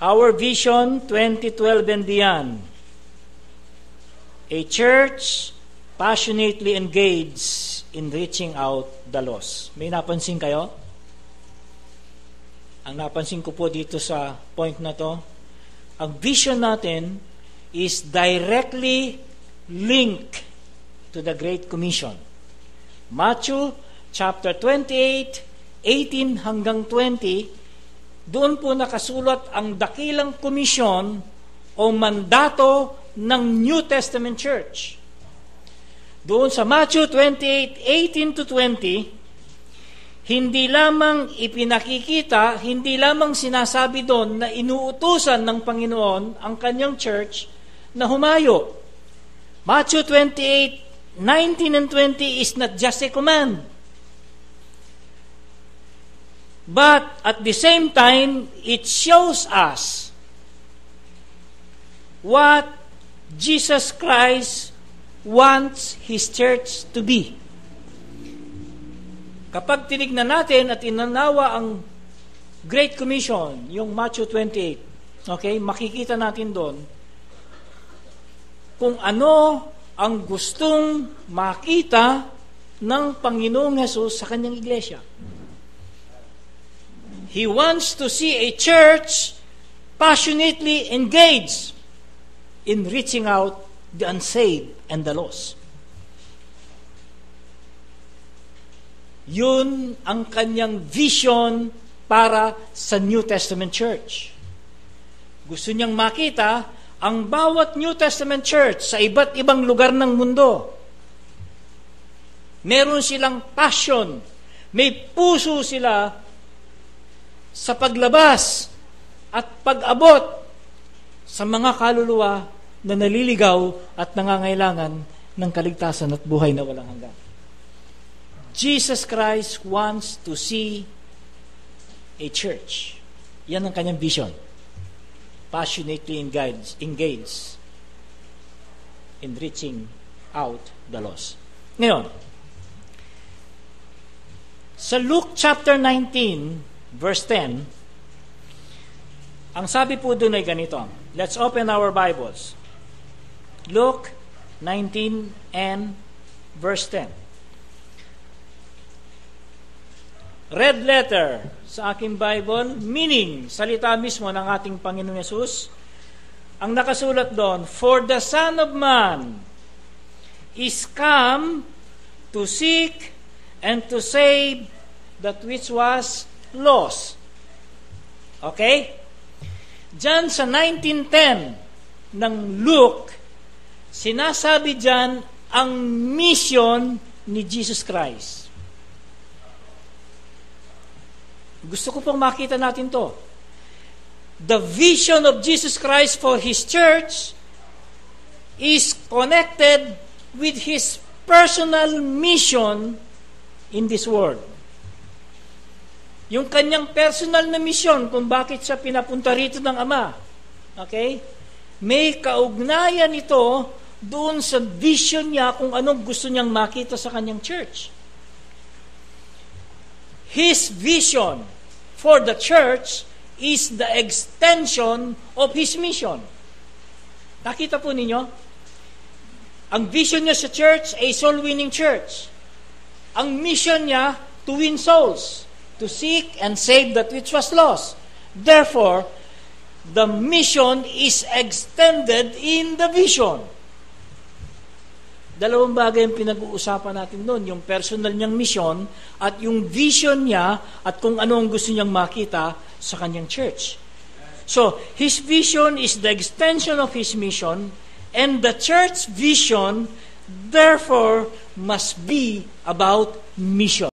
Our vision 2012 and beyond. A church passionately engaged in reaching out the lost. May napansin kayo? Ang napansin ko po dito sa point na to, ang vision natin is directly linked to the Great Commission. Matthew chapter 28, 18 hanggang 20, doon po nakasulat ang dakilang komisyon o mandato ng New Testament Church. Doon sa Matthew 28, 18 to 20, hindi lamang ipinakikita, hindi lamang sinasabi doon na inuutusan ng Panginoon ang kanyang church na humayo. Matthew 28, 19 and 20 is not just a command. But at the same time, it shows us what Jesus Christ wants His church to be. Kapag tinignan natin at inanawa ang Great Commission, yung Matthew 28, okay, makikita natin doon kung ano ang gustong makita ng Panginoong Hesus sa kanyang iglesia. He wants to see a church passionately engaged in reaching out the unsaved and the lost. Yun ang kanyang vision para sa New Testament Church. Gusto niyang makita ang bawat New Testament Church sa iba't ibang lugar ng mundo. Meron silang passion, may puso sila sa paglabas at pag-abot sa mga kaluluwa na naliligaw at nangangailangan ng kaligtasan at buhay na walang hanggan. Jesus Christ wants to see a church. Yan ang kanyang vision. Passionately engaged in reaching out the lost. Ngayon, sa Luke chapter 19, verse 10, ang sabi po doon ay ganito. Let's open our Bibles. Luke 19 and verse 10. Red letter sa aking Bible, meaning, salita mismo ng ating Panginoong Yesus. Ang nakasulat doon, for the Son of Man is come to seek and to save that which was lost. Okay? Diyan sa 19:10 ng Luke, sinasabi diyan ang mission ni Jesus Christ. Gusto ko pong makita natin to. The vision of Jesus Christ for His church is connected with His personal mission in this world. Yung kanyang personal na mission kung bakit siya pinapunta rito ng Ama. Okay? May kaugnayan ito doon sa vision niya kung anong gusto niyang makita sa kanyang church. His vision for the church is the extension of His mission. Nakita po ninyo? Ang vision niya sa church ay soul-winning church. Ang mission niya to win souls, to seek and save that which was lost. Therefore, the mission is extended in the vision. Dalawang bagay ang pinag-uusapan natin doon, yung personal niyang mission at yung vision niya at kung ano ang gusto niyang makita sa kanyang church. So, His vision is the extension of His mission, and the church vision, therefore, must be about mission.